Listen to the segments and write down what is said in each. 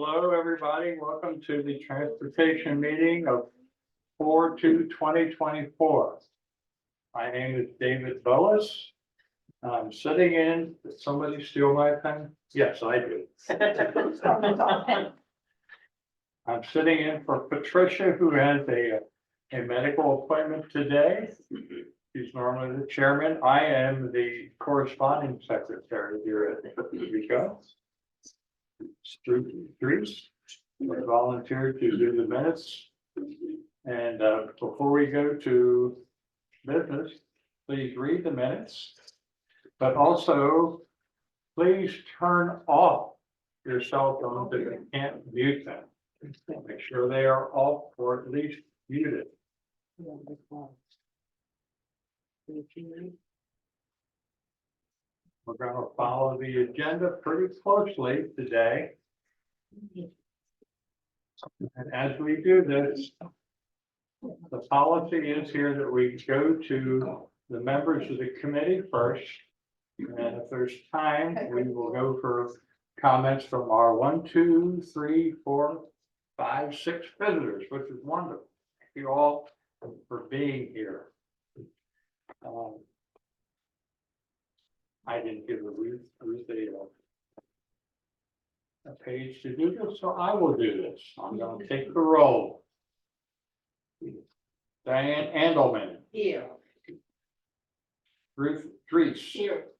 Hello, everybody. Welcome to the transportation meeting of 4/2/2024. My name is David Boas. I'm sitting in, did somebody steal my pen? Yes, I do. I'm sitting in for Patricia, who has a medical appointment today. She's normally the chairman. I am the corresponding secretary here at Rico. Dries volunteered to do the minutes. And before we go to business, please read the minutes. But also, please turn off your cell phones if you can't mute them. Make sure they are off or at least muted. We're going to follow the agenda pretty closely today. And as we do this, the policy is here that we go to the members of the committee first. And if there's time, we will go for comments from our 1, 2, 3, 4, 5, 6 visitors, which is wonderful. Thank you all for being here. I didn't give Ruth a page to do this, so I will do this. I'm going to take the roll. Diane Andelman. Here. Ruth Dries. Here.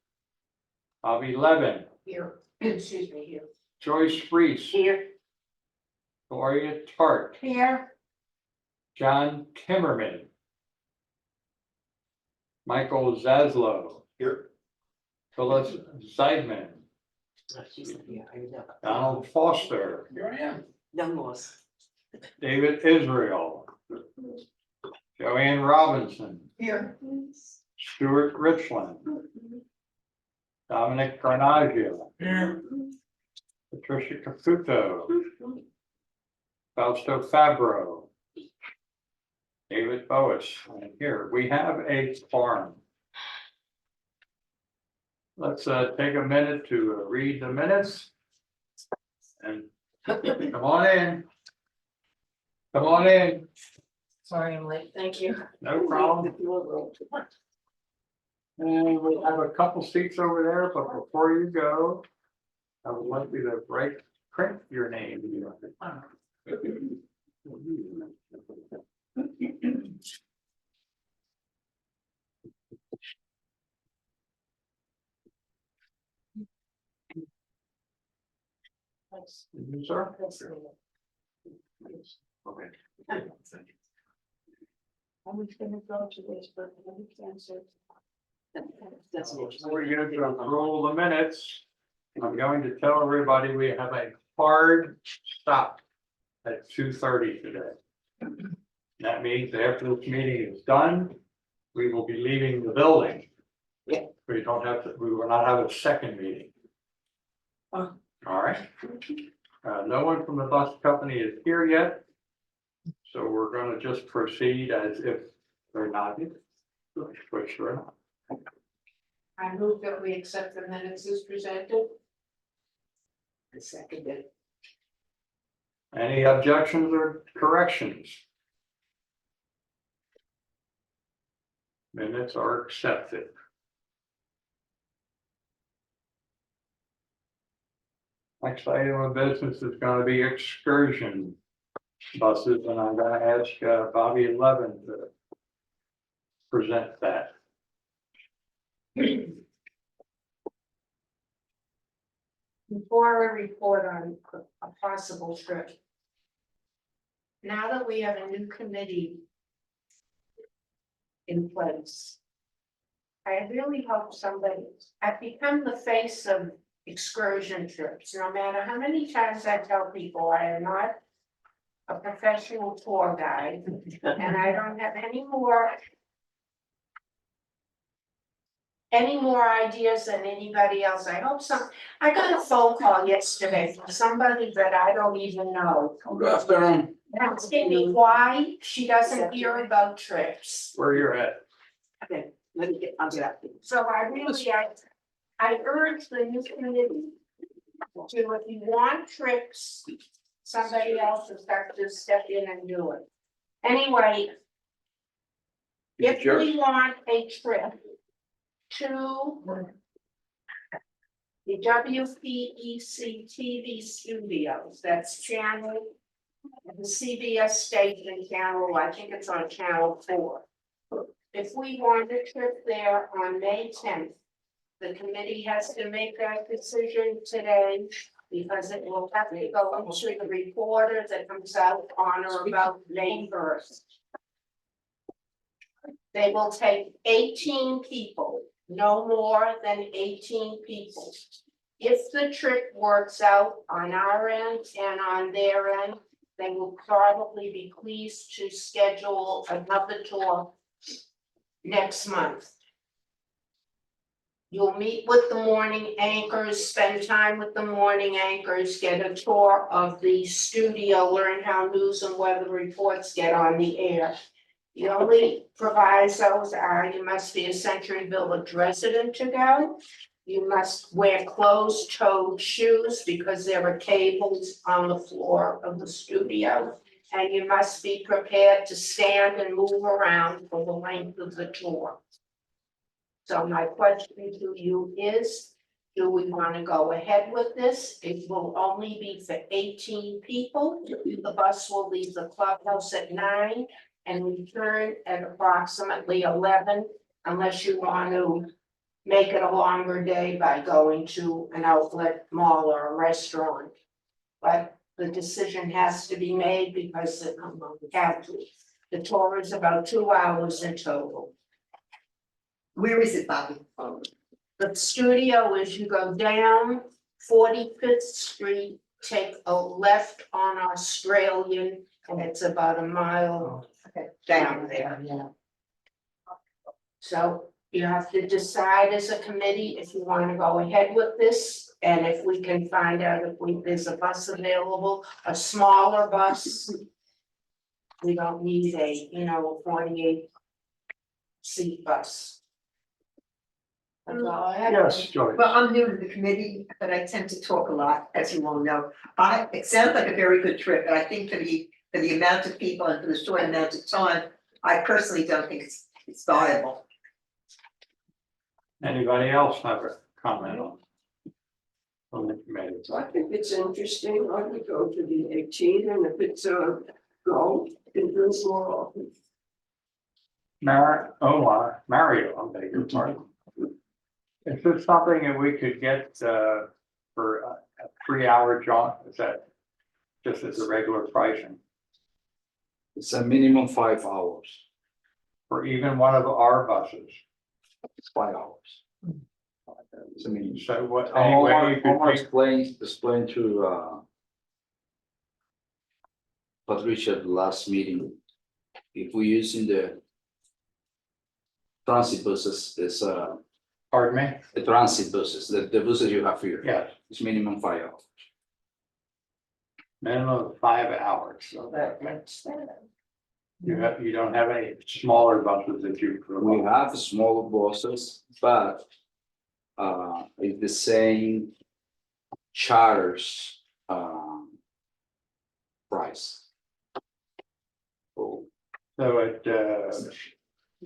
Bobby Levin. Here. Excuse me, here. Joyce Freese. Here. Gloria Tart. Here. John Timmerman. Michael Zaslow. Here. Phyllis Seidman. Donald Foster. Here I am. Young Moss. David Israel. Joanne Robinson. Here. Stuart Richland. Dominic Carnaggio. Here. Patricia Caputo. Fausto Fabro. David Boas. And here we have a quorum. Let's take a minute to read the minutes. And come on in. Come on in. Sorry, I'm late. Thank you. No problem. And we have a couple seats over there, but before you go, I would like you to print your name. You, sir? Okay. I was gonna go to this, but I canceled. Before we go to approval of the minutes, I'm going to tell everybody we have a hard stop at 2:30 today. That means after this meeting is done, we will be leaving the building. Yeah. We will not have a second meeting. Oh. All right. No one from the bus company is here yet. So we're going to just proceed as if they're not here. Which they're not. I move that we accept the minutes as presented. I second it. Any objections or corrections? Minutes are accepted. Next item of business is going to be excursion buses, and I'm going to ask Bobby Levin to present that. Before I report on a possible trip. Now that we have a new committee in place, I really hope I've become the face of excursion trips, no matter how many times I tell people I am not a professional tour guide, and I don't have any more ideas than anybody else. I hope I got a phone call yesterday from somebody that I don't even know. Good afternoon. Asking me why she doesn't hear about trips. Where you're at. Okay, I'll get up. So I urge the new committee if you want trips, somebody else has got to step in and do it. Anyway, if we want a trip to the WPEC TV studios, that's channel, the CBS station channel, I think it's on channel 4. If we want a trip there on May 10th, the committee has to make that decision today because it will have to go into the reporter that comes out on or about May 1st. They will take 18 people, no more than 18 people. If the trip works out on our end and on their end, they will probably be pleased to schedule another tour next month. You'll meet with the morning anchors, spend time with the morning anchors, get a tour of the studio, learn how news and weather reports get on the air. The only provisos are you must be a Century Village resident to go. You must wear closed-toed shoes because there are cables on the floor of the studio. And you must be prepared to stand and move around for the length of the tour. So my question to you is, do we want to go ahead with this? It will only be for 18 people. The bus will leave the clubhouse at 9 and return at approximately 11, unless you want to make it a longer day by going to an outlet mall or a restaurant. But the decision has to be made because the tour is about 2 hours in total. Where is it, Bobby? The studio is you go down 45th Street, take a left on Australian, and it's about a mile down there. Yeah. So you have to decide as a committee if you want to go ahead with this. And if we can find out if there's a bus available, a smaller bus. We don't need a 48 seat bus. That's all I have. Yes, Joyce. Well, I'm new to the committee, but I tend to talk a lot, as you all know. It sounds like a very good trip, but I think for the amount of people and for the short amount of time, I personally don't think it's viable. Anybody else have a comment on the committee? So I think it's interesting, I would go to the 18, and if it's a go, it does more often. Mario, I beg your pardon. Is this something that we could get for a 3-hour jaunt? Is that just as a regular pricing It's a minimum 5 hours, for even one of our buses? it's 5 hours. It's a minimum. So what, any way Omar you could explain to Patricia at the last meeting, if we using the transit buses, it's pardon me? the transit buses, the buses you have here, Yes, it's minimum 5 hours. minimum of 5 hours. So that makes sense. You don't have any smaller buses that you We provide? have smaller buses, but it's the same charters price. So So it,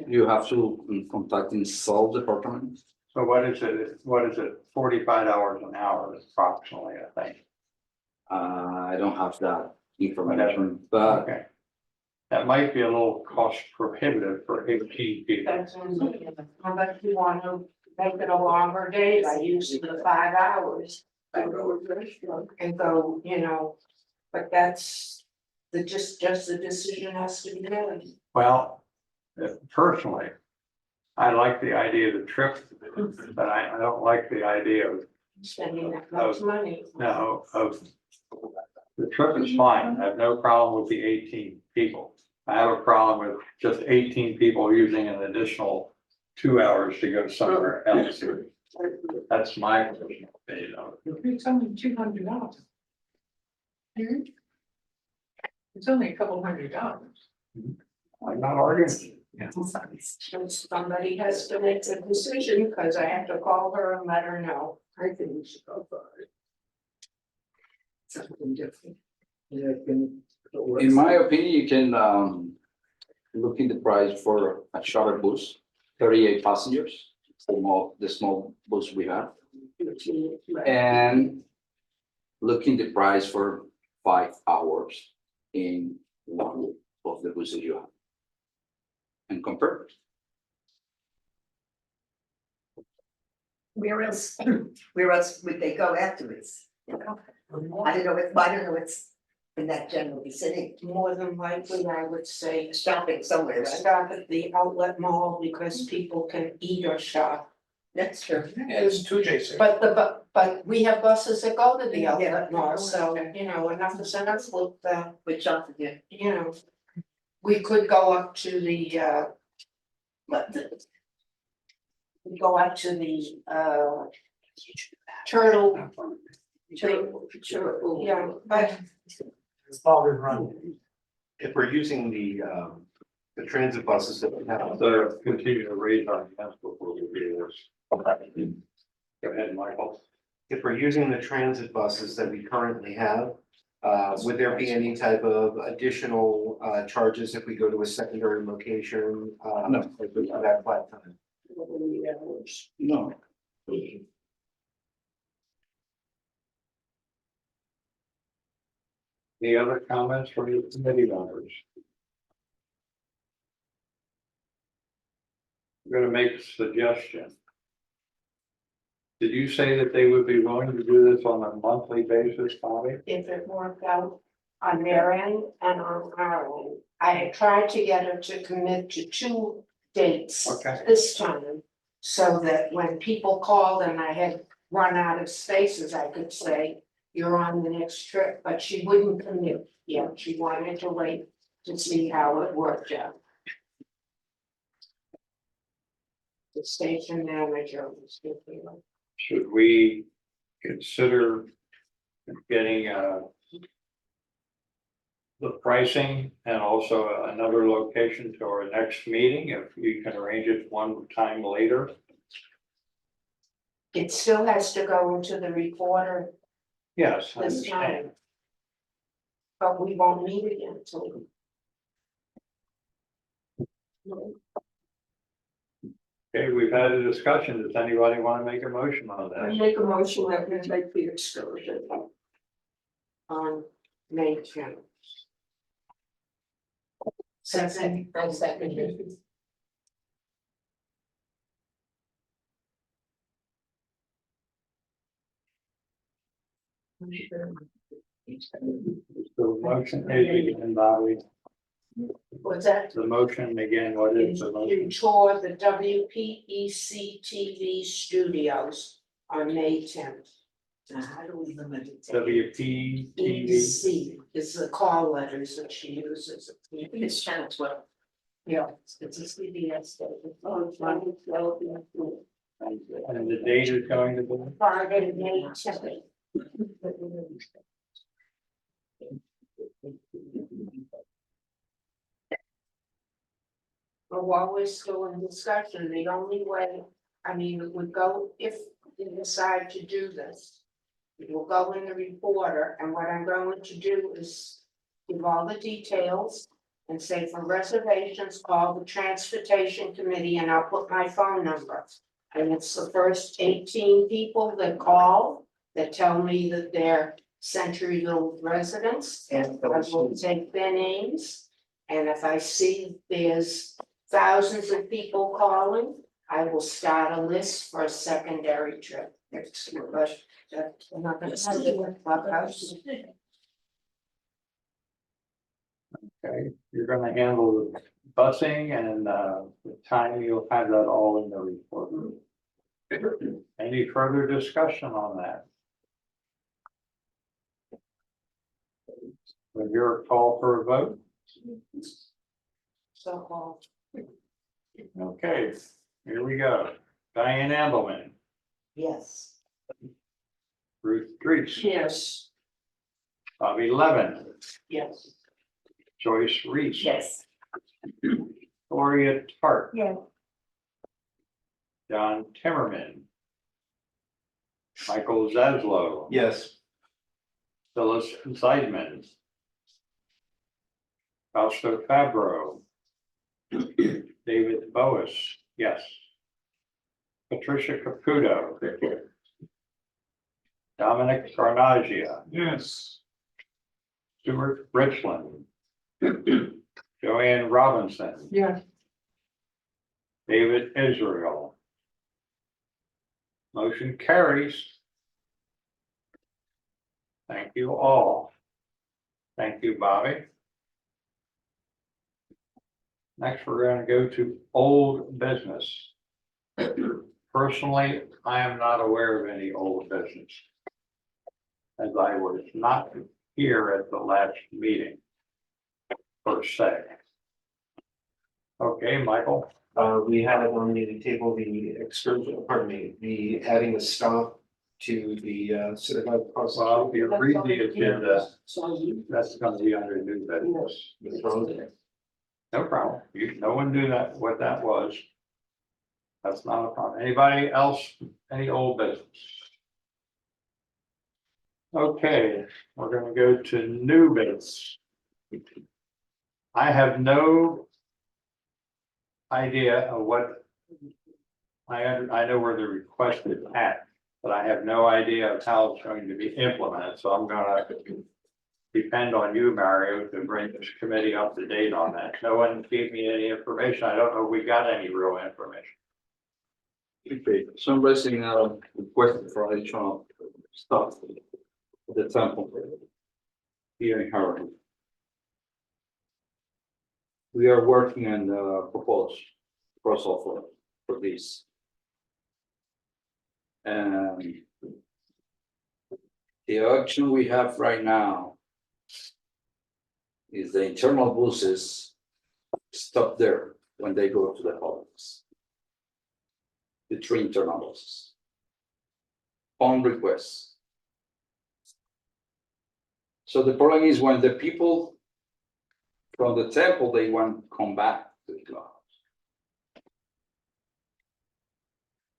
you have to contact in South Department. so what is it, 45 hours an hour approximately, I think. I don't have that information, but Okay. That might be a little cost prohibitive for 18 people. That's unless you want to make it a longer day by using the 5 hours. I go with restaurant. And go, but that's just the decision has to be made. Well, personally, I like the idea of the trip, but I don't like the idea of, Spending that much money. the trip is fine. I have no problem with the 18 people. I have a problem with just 18 people using an additional 2 hours to go somewhere else. That's my personal opinion of it. It's only $200. It's only a couple $100. I'm not arguing. So somebody has to make the decision, because I have to call her and let her know. I think we should go for it. something different. In my opinion, you can look in the price for a charter bus, 38 passengers, the small bus we have. And look in the price for 5 hours in one of the buses you have. And compare. Where else would they go afterwards? You know? I don't know, it's in that general vicinity, More than likely, I would say shopping somewhere, right? stop at the outlet mall because people can eat or shop. That's true. Yeah, there's two Jason. But but we have buses that go to the Yeah. outlet mall, so, you know, enough is enough with With shopping, yeah. you know. We could go up to the we go up to the Turtle, yeah, but If we're using the transit buses that we have, So continue to raise our hands before we do this. Go ahead, Michael. if we're using the transit buses that we currently have, would there be any type of additional charges if we go to a secondary location? No. Like we have that flat time? No. Any other comments from the committee members? I'm gonna make a suggestion. Did you say that they would be willing to do this on a monthly basis, Bobby? if it worked out on their end and on our end. I had tried to get her to commit to 2 dates Okay. this time. So that when people called and I had run out of spaces, I could say, you're on the next trip, but she wouldn't commit. Yeah, she wanted to wait to see how it worked out. The station manager was thinking of. Should we consider getting the pricing and also another location to our next meeting, if you can arrange it one time later? It still has to go into the reporter Yes, I this understand. time. But we won't meet again till. Okay, we've had a discussion. Does anybody want to make a motion on I that? make a motion that we take the excursion. On May 10th. Second, I second it. The motion is again, Bobby. What's that? The motion again, what is the To motion? tour the WPEC TV studios on May 10th. How do we limit it? WPTV. EC is the call letters that she uses. I think it's channel 12. Yeah, it's a CBS station. Oh, it's fine, it's well, And the date is going to be? Friday, May 10th. But while we're still in discussion, the only way, I mean, it would go, if we decide to do this. It will go in the reporter, and what I'm going to do is give all the details. And say for reservations, call the transportation committee and I'll put my phone number. And it's the first 18 people that call that tell me that they're Centuryville residents. And I will take their names, and if I see there's thousands of people calling, I will start a list for a secondary trip. Next, but I'm not gonna say the clubhouse. Okay, you're gonna handle the busing and the time, you'll have that all in the report. Any further discussion on that? With your call for a vote? So, Okay, here we go. Diane Ambleman, yes. Ruth Dries, yes, Bobby Levin, Yes. Joyce Reese. Yes. Gloria Tart. Yeah. John Timmerman. Michael Zaslow. Yes. Phyllis Zeidman. Fausto Fabro. David Boas, yes. Patricia Caputo. Dominic Carnagia. Yes. Stuart Richland. Joanne Robinson. Yeah. David Israel. Motion carries. Thank you all. Thank you, Bobby. Next, we're going to go to old business. Personally, I am not aware of any old business, as I was not here at the last meeting, per se. Okay, Michael. We had on the table the excursion, pardon me, the adding a stop to the certified process. Well, if you read the agenda, So, that's going to be under new business. The road. No problem. No one knew that, what that was. That's not a problem. Anybody else, any old business? Okay, we're gonna go to new business. I have no idea of what. I know where the request is at, but I have no idea of how it's going to be implemented, so I'm gonna depend on you, Mario, to bring this committee up to date on that. No one gave me any information. I don't know if we got any real information. Okay, some resident requested for additional stuff at the temple here in Harvard. We are working on the proposed crossover for this. And the option we have right now is the internal buses stop there when they go to the holidays. The 3 internal buses. On request. So the problem is when the people from the temple, they want to come back to the clubhouse.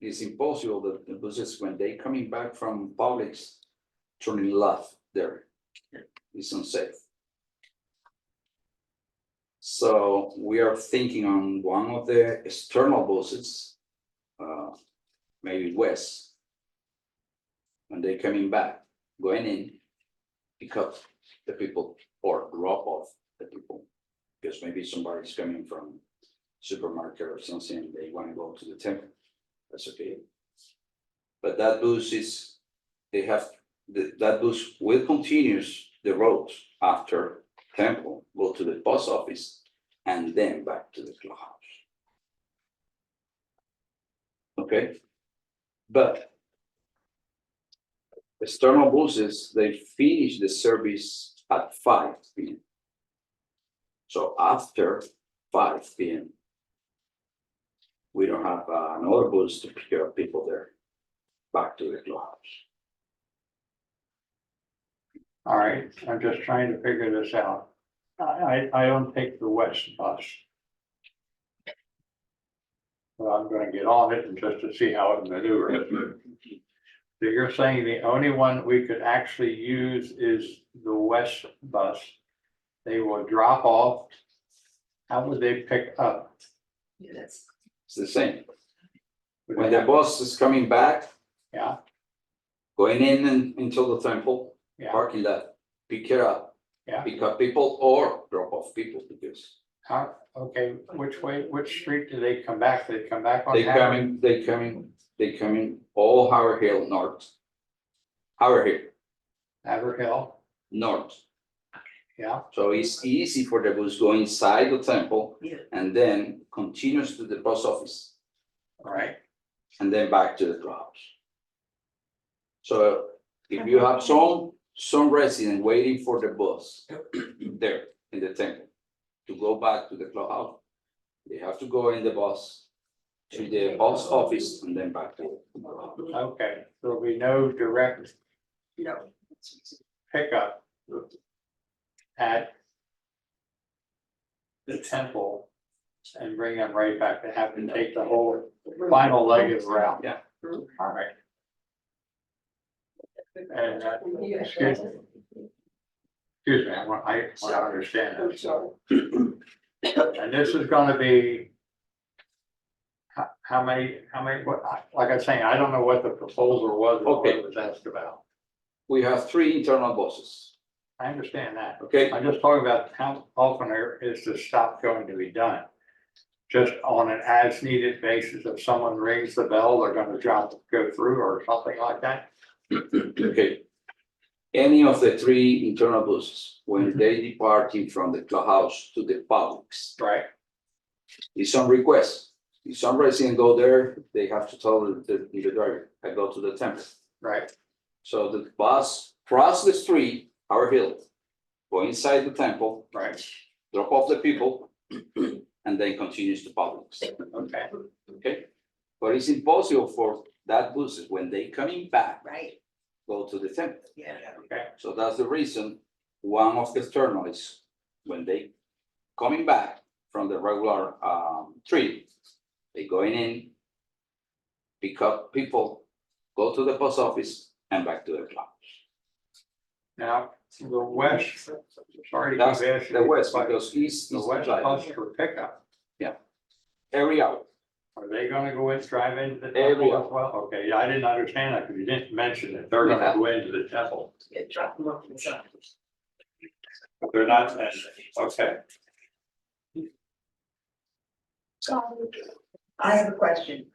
It's impossible that the buses, when they coming back from Publix, turning left there. It's unsafe. So we are thinking on one of the external buses, maybe west. When they coming back, going in, pick up the people or drop off the people. Because maybe somebody's coming from supermarket or something, they want to go to the temple. That's okay. But that bus is, that bus will continue the road after temple, go to the post office, and then back to the clubhouse. Okay, but external buses, they finish the service at 5 p.m. So after 5 p.m., we don't have another bus to pick up people there, back to the clubhouse. All right, I'm just trying to figure this out. I don't take the west bus. But I'm gonna get on it and just to see how it maneuvers. So you're saying the only one we could actually use is the west bus? They will drop off. How would they pick up? Yes. It's the same. Would When they the have- bus is coming back, Yeah, going in and into the temple, yeah, parking lot, pick it up. Yeah. Pick up people or drop off people because okay, which way, which street do they come back? They come back on? they Hammond? coming all Howard Hill north. Howard Hill Haverhill, north. yeah, So it's easy for the bus go inside the temple Yeah. and then continues to the post office all right, and then back to the clubhouse. So if you have some resident waiting for the bus there in the temple to go back to the clubhouse, they have to go in the bus to the post office and then back to the clubhouse. okay, there'll be no direct No. pickup at the temple and bring them right back. They have to take the whole final leg of the route. Yeah. All right. And, excuse me, excuse me, I want to understand I'm this. sorry. And this is gonna be. How many, what, like I'm saying, I don't know what the proposal was, or what Okay. it was asked about. We have 3 internal buses, I understand that. okay? I'm just talking about how often is the stop going to be done? Just on an as needed basis, if someone rings the bell, they're gonna go through or something like that? Okay. Any of the 3 internal buses, when they departing from the clubhouse to the publics, Right, it's on request. If some resident go there, they have to tell the driver, I go to the temple. right, So the bus cross the street, our hill, go inside the temple, right, drop off the people, and then continues to Publix, okay, okay? But it's impossible for that buses, when they coming back, Right, go to the temple. yeah. okay, So that's the reason, one of the externals, when they coming back from the regular trip, they going in, pick up people, go to the post office and back to their club. now, the west, sorry to That's keep asking. the you, west, but because east The is west driving bus for pickup, every hour. are they gonna go in, drive into the Every temple as well? Okay, yeah, I didn't understand that, because you didn't mention that they're gonna go into the temple, Yeah, drop them off inside. but they're not, okay. I have a question.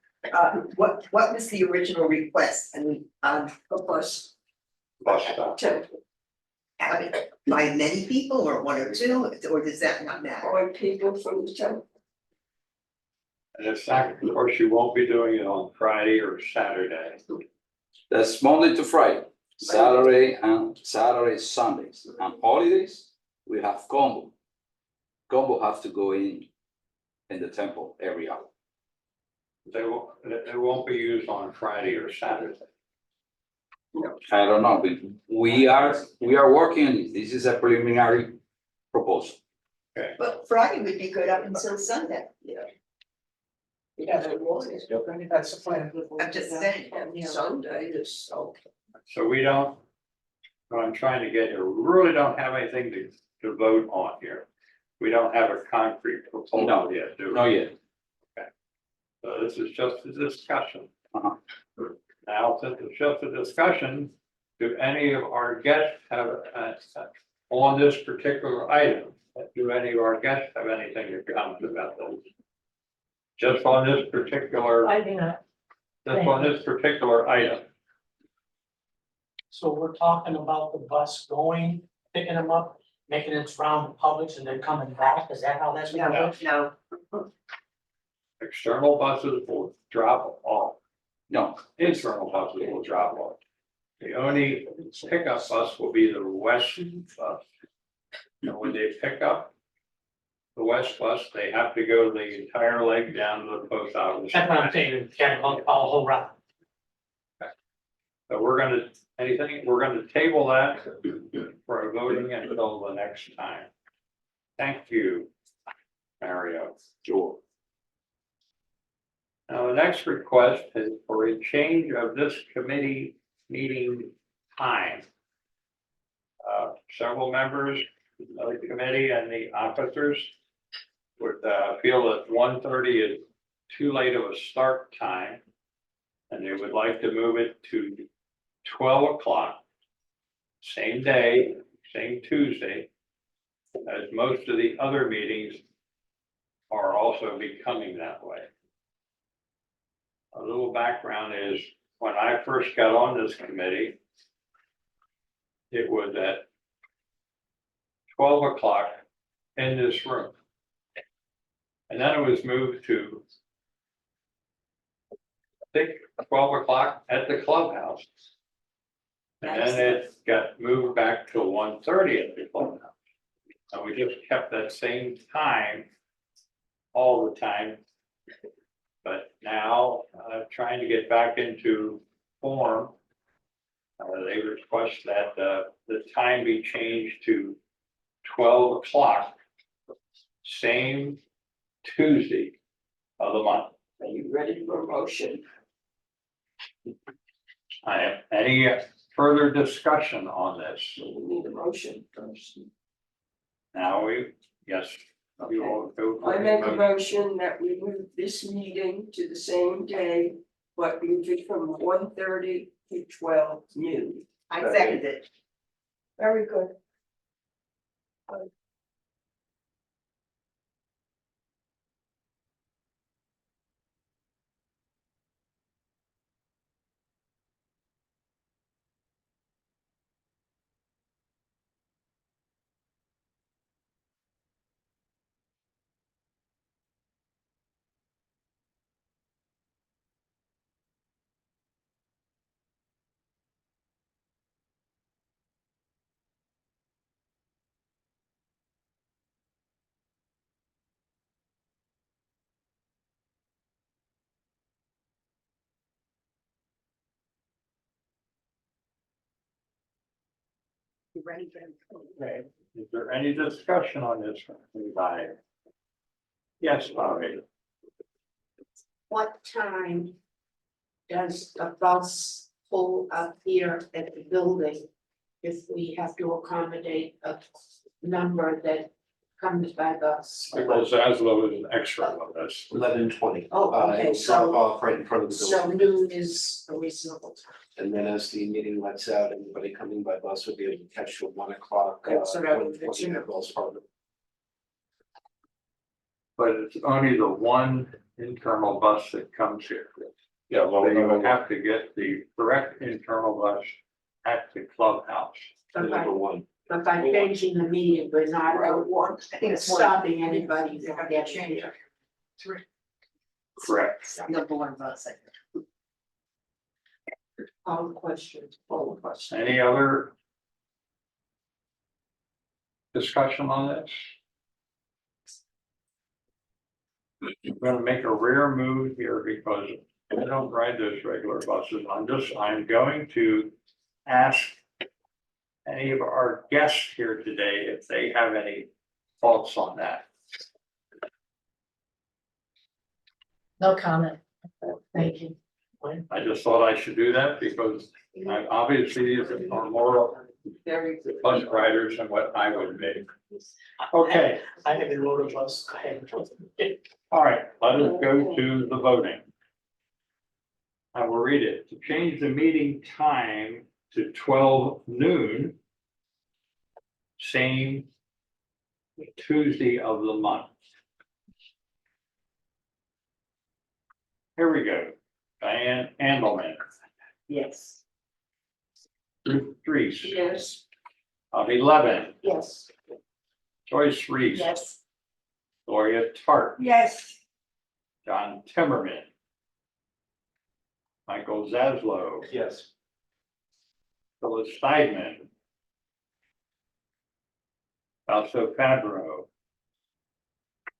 What was the original request? And, A bus, Bus stop. temple, by many people or 1 or 2, or does that not matter? or people from the temple. And it's not, of course, you won't be doing it on Friday or Saturday. That's Monday to Friday, Saturday, Sundays, and holidays, we have combo. Combo have to go in the temple every hour. They won't be used on Friday or Saturday. I don't know, but we are working on it. This is a preliminary proposal. But Friday would be good up until Sunday. Yeah, they want it. That's the plan. I'm just saying. Sunday is so. So we don't, what I'm trying to get here, we really don't have anything to vote on here. We don't have a concrete proposal No. yet, do we? Not yet. So this is just a discussion. Uh-huh. Now, since it's just a discussion, do any of our guests have, on this particular item, do any of our guests have anything to comment about this? Just on this particular, I do not. just on this particular item, So we're talking about the bus going, picking them up, making it around the Publix and then coming back, is that how that's gonna work? No, external buses will drop off. No, Internal buses will drop off. The only pickup bus will be the west bus. And when they pick up the west bus, they have to go the entire leg down to the post office. That's what I'm saying, you can't go the whole route. So we're gonna table that for voting until the next time. Thank you, Mario. sure. Now, the next request is for a change of this committee meeting time. Several members of the committee and the officers would feel that 1:30 is too late of a start time. And they would like to move it to 12 o'clock. Same day, same Tuesday. As most of the other meetings are also becoming that way. A little background is, when I first got on this committee, it was at 12 o'clock in this room. And then it was moved to, I think, 12 o'clock at the clubhouse. And then it got moved back to 1:30 at the clubhouse. And we just kept that same time all the time. But now, trying to get back into form. They request that the time be changed to 12 o'clock. Same Tuesday of the month. Are you ready for a motion? I have any further discussion on this? So we need a motion first. Now yes. We will go for I the make a vote. motion that we move this meeting to the same day, but move it from 1:30 to 12 noon. I second it. Very good. You ready, Ben? Okay, is there any discussion on this from anybody? Yes, Bobby. What time does the bus pull up here at the building? If we have to accommodate a number that comes by bus? Michael Zaslow is an extra on this. 11:20. Oh, okay, It'll so- drop off right in front of the So building. noon is a reasonable time. And then as the meeting lets out, anybody coming by bus will be able to catch the 1 o'clock. That's what I was 1:20 at Wells Fargo. But it's only the one internal bus that comes here. Yeah, So you would have to get the correct internal bus at the clubhouse. But by, Number one. but by changing the meeting, we're not I think it's one, stopping anybody from getting here. Correct. number one bus, I think. All questions, all questions. Any other discussion on this? I'm gonna make a rare move here because I don't ride those regular buses. I'm going to ask any of our guests here today if they have any thoughts on that. No comment. Thank you. I just thought I should do that because obviously these are more Very good. bus riders than what I would be. Okay, I haven't rode a bus, go ahead. all right, let us go to the voting. I will read it. To change the meeting time to 12 noon. Same Tuesday of the month. Here we go. Diane Andelman, Yes. Ruth Dries, Yes, Bobby Levin, Yes. Joyce Reese. Yes. Gloria Tart, Yes. John Timmerman. Michael Zaslow, Yes. Phyllis Steidman. Fausto Fabro.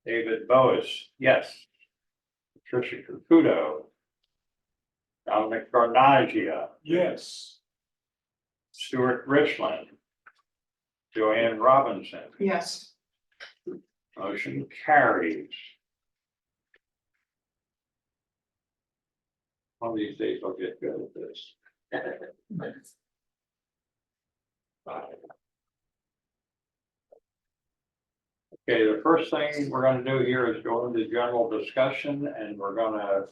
David Boas, yes. Patricia Caputo. Dominic Garnagia, yes. Stuart Richland. Joanne Robinson, Yes. motion carries. One of these days I'll get good at this. Okay, the first thing we're gonna do here is go into general discussion and we're gonna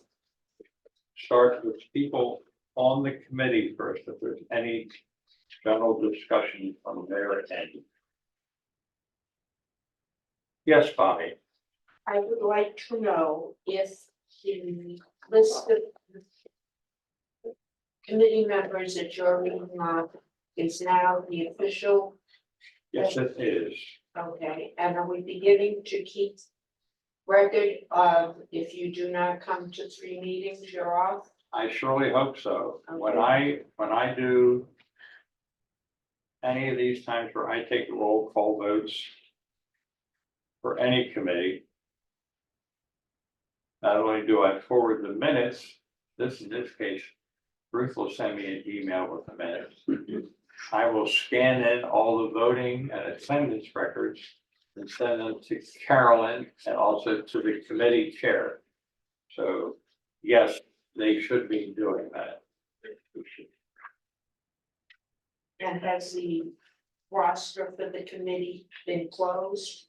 start with people on the committee first, if there's any general discussion from their end. Yes, Bobby. I would like to know if the list of committee members that you're reading off is now the official, Yes, it is. okay, and are we beginning to keep record of if you do not come to 3 meetings, you're off? I surely hope so. When Okay. I do any of these times where I take roll call votes for any committee, not only do I forward the minutes, in this case, Ruth will send me an email with the minutes. I will scan in all the voting and attendance records and send them to Carolyn and also to the committee chair. So, yes, they should be doing that. And has the roster for the committee been closed?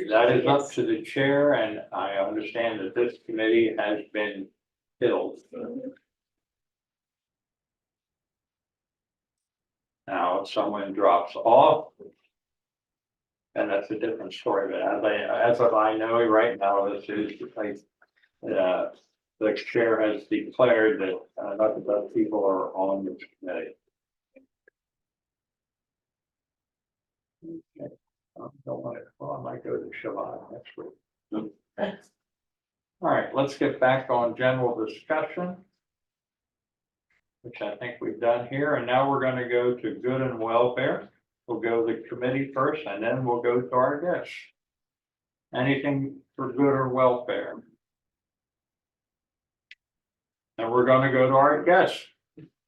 That is up to the chair, and I understand that this committee has been filled. Now, if someone drops off, and that's a different story, but as of I know right now, this is like, the chair has declared that not enough people are on this committee. Okay. Don't want it, well, I might go to Shabbat next week. All right, let's get back on general discussion, which I think we've done here, and now we're gonna go to good and welfare. We'll go to the committee first, and then we'll go to our guests. Anything for good or welfare? And we're gonna go to our guests.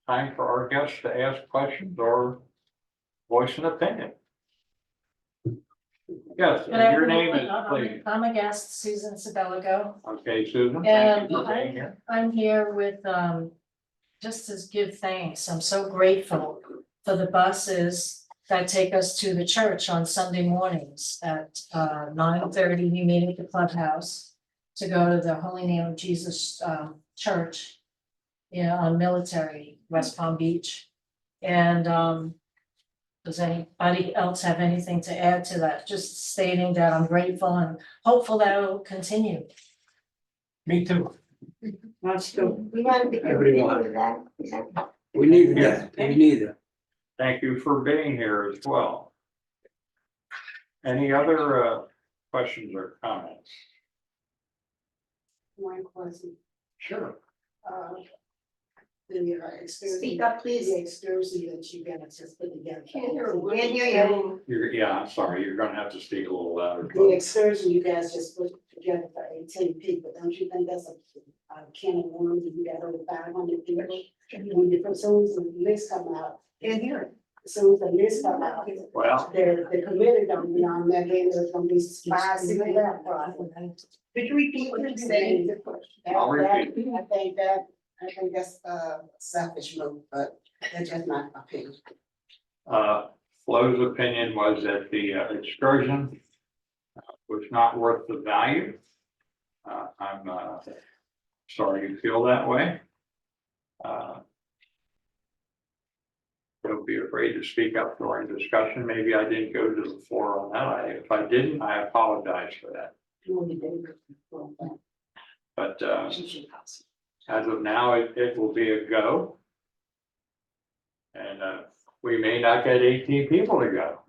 Time for our guests to ask questions or voice an opinion. Yes, Good and your afternoon. name is, please. I'm a guest, Susan Sabelico, Okay, Susan, and thank you for being here. I'm here with, just to give thanks. I'm so grateful for the buses that take us to the church on Sunday mornings at 9:30. We meet at the clubhouse to go to the Holy Name of Jesus Church, on Military, West Palm Beach. And does anybody else have anything to add to that? Just stating that I'm grateful and hopeful that it'll continue. Me too. Let's go. We want to Everyone. with that. Yeah. We need that, we need it. Thank you for being here as well. Any other questions or comments? One question, Sure. the experience. Speak up, please. The experience that you guys just put together. Can't hear you. Yeah, I'm sorry, you're gonna have to speak a little louder. The excursion you guys just put together for 18 people, don't you think that's a can of worms, if you got over 500 people? When you, as soon as the list come out, Can't hear it. as soon as the list come out, Well, the committee don't be on that, then there's gonna be 5, 6 left. Could you repeat what you said? I'll repeat. I think that's a selfish move, but that's just my opinion. Flo's opinion was that the excursion was not worth the value. I'm sorry you feel that way. Don't be afraid to speak up during discussion. Maybe I didn't go to the floor on that. If I didn't, I apologize for that. But as of now, it will be a go. And we may not get 18 people to go.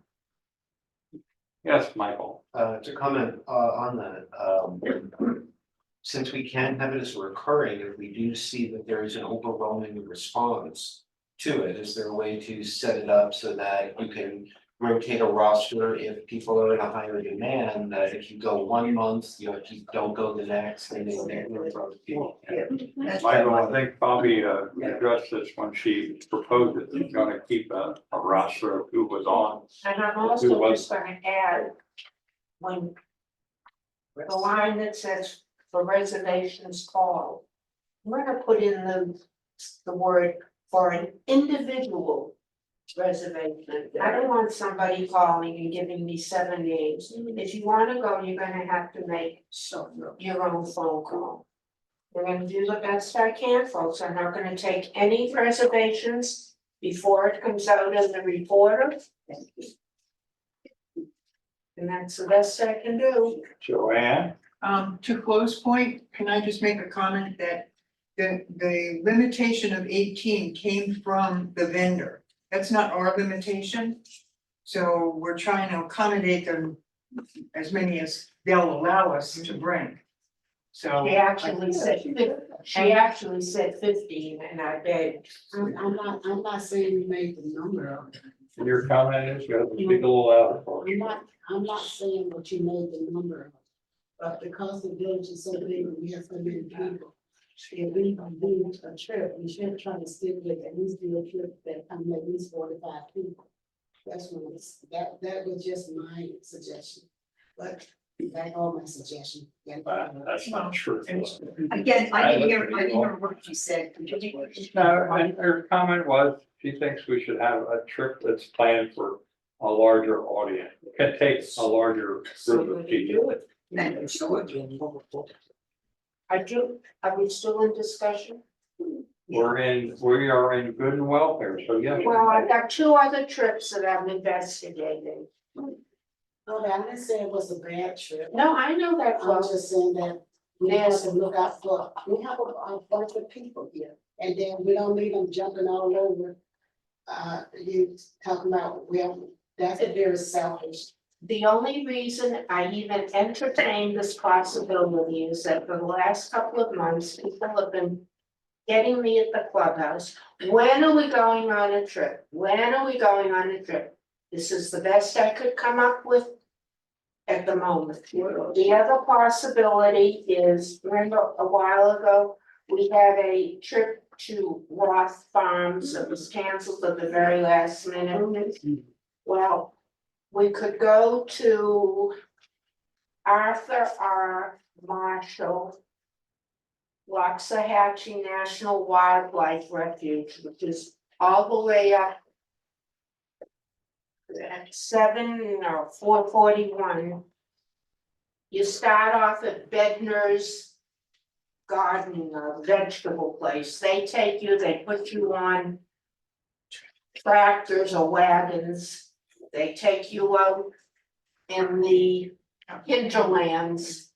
Yes, Michael. To comment on that, since we can have it as recurring, if we do see that there is an overwhelming response to it, is there a way to set it up so that you can rotate a roster if people are in a higher demand, that if you go 1 month, you don't go the next, and then Michael, I think Bobby addressed this when she proposed it. She's gonna keep a roster of who was on. And I'm also just gonna add, when the line that says for reservations called, we're gonna put in the word for an individual reservation. I don't want somebody calling and giving me 7 names. If you wanna go, you're gonna have to make your own phone call. We're gonna do the best I can, folks. I'm not gonna take any reservations before it comes out in the reporter. And that's the best I can do. Joanne? To Flo's point, can I just make a comment that the limitation of 18 came from the vendor? That's not our limitation. So we're trying to accommodate them as many as they'll allow us to bring. So. She actually said 15 and I begged. I'm not saying we made the number of it. Your comment is, you have to speak a little louder for us. I'm not saying what you made the number of, but because the village is so big and we have so many people. If we do a trip, we should try to stick with at least do a trip that come at least 45 people. That's what that was just my suggestion. But That's all my suggestion. Yeah. That's not true. Again, I didn't hear what you said. Could you- No, and her comment was, she thinks we should have a trip that's planned for a larger audience. It can take a larger group of people. Are we still in discussion? We are in good and welfare, so yes. Well, I've got two other trips that I'm investigating. No, I didn't say it was a bad trip. No, I know that, I'm Flo. just saying that we have to look out for, we have a bunch of people here. And then we don't need them jumping all over. You talking about, well, that's very selfish. The only reason I even entertained this possibility is that for the last couple of months, people have been getting me at the clubhouse. When are we going on a trip? When are we going on a trip? This is the best I could come up with at the moment. The other possibility is, remember a while ago, we had a trip to Roth Farms that was canceled at the very last minute. Well, we could go to Arthur R. Marshall Waxahachie National Wildlife Refuge, which is all the way up at 441. You start off at Bedner's Garden, vegetable place. They take you, they put you on tractors or wagons. They take you out in the hinterlands.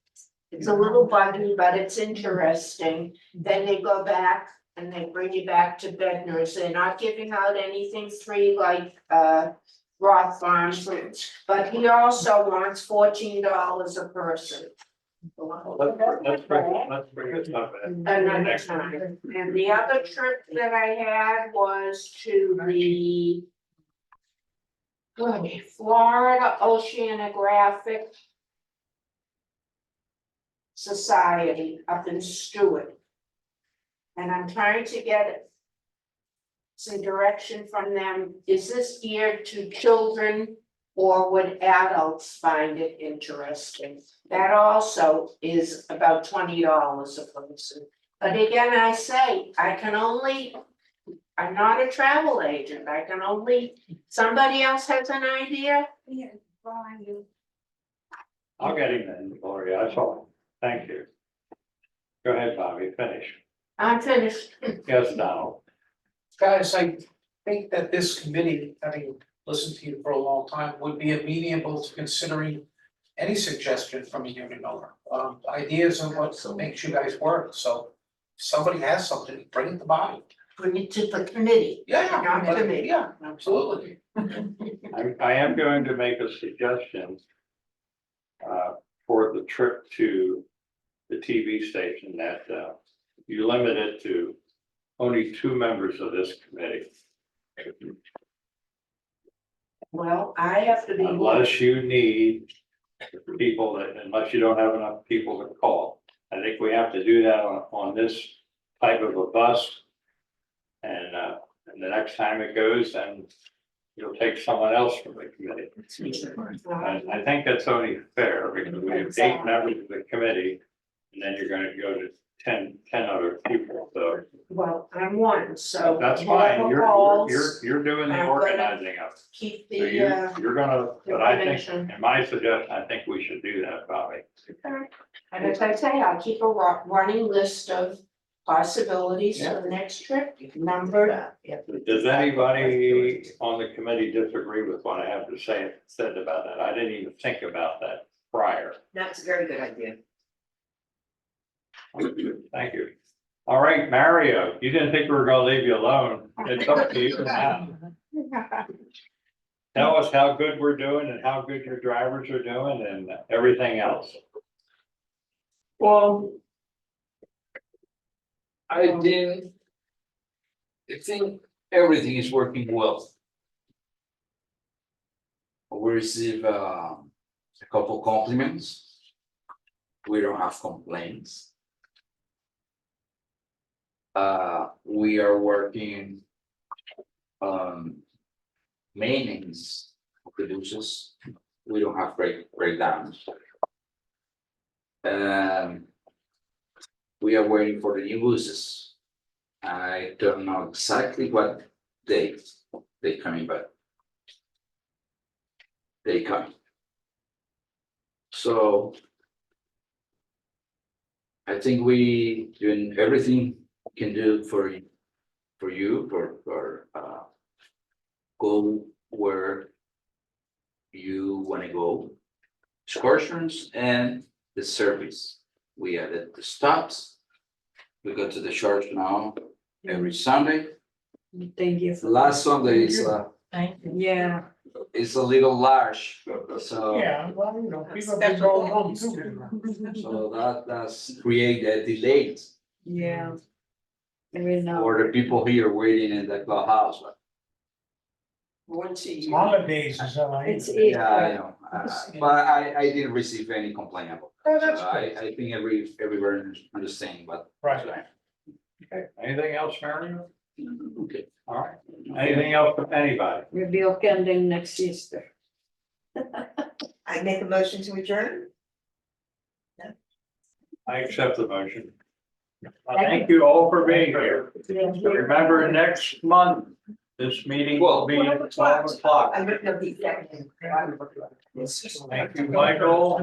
It's a little buggy, but it's interesting. Then they go back and they bring you back to Bednar's. They're not giving out anything free like Roth Farms, but he also wants $14 a person. Let's bring this up. Another time. And the other trip that I had was to the Florida Oceanographic Society up in Stewart. And I'm trying to get some direction from them. Is this geared to children or would adults find it interesting? That also is about $20 a person. But again, I say, I'm not a travel agent. I can only, somebody else has an idea? Yeah, Brian. I'll get him then, Gloria, that's all. Thank you. Go ahead, Bobby, finish. I'm finished. Yes, Donald. Guys, I think that this committee, having listened to you for a long time, would be amenable to considering any suggestion from a unit owner. Ideas on what makes you guys work, so if somebody has something, bring it to mind. Bring it to the committee. Yeah, Not to me. yeah, absolutely. I am going to make a suggestion for the trip to the TV station that you limit it to only 2 members of this committee. Well, I have to be. Unless you need people unless you don't have enough people to call. I think we have to do that on this type of a bus. And the next time it goes, then you'll take someone else from the committee. I think that's only fair because we have 8 members of the committee. And then you're gonna go to 10 other people, so. Well, I'm one, so. That's fine, whoever calls, you're doing the I'm gonna organizing of it. Keep So the you're gonna, but I think, information. in my suggestion, I think we should do that, Bobby. And as I say, I'll keep a running list of possibilities for the next trip, numbered. Does anybody on the committee disagree with what I have to say, said about that? I didn't even think about that prior. That's a very good idea. Thank you. All right, Mario, you didn't think we were gonna leave you alone. It's up to you now. Tell us how good we're doing and how good your drivers are doing and everything else. Well, I think everything is working well. We receive a couple compliments. We don't have complaints. We are working on maintenance producers. We don't have breakdowns. We are waiting for the new buses. I don't know exactly what date they coming, but they come. So I think we doing everything we can do for you, go where you wanna go. Excursions and the service. We added the stops. We go to the church now every Sunday. Thank you. Last Sunday is Thank you. Yeah. it's a little large, so. Yeah, well, you know, people have been going home too. So that's create a delay Yeah. Every now. for the people here waiting in the clubhouse. Once a year. Holidays is all right. It's Yeah, I know, but I didn't receive any complaint about Oh, it. that's So good. I think everyone understand, but. Right. Okay, anything else, Mario? Okay. All right, anything else from anybody? We'll be attending next Easter. I make a motion to adjourn? I accept the motion. Thank you all for being here. Remember, next month, this meeting will be at 12 o'clock. I don't know the exact name. Thank you, Michael.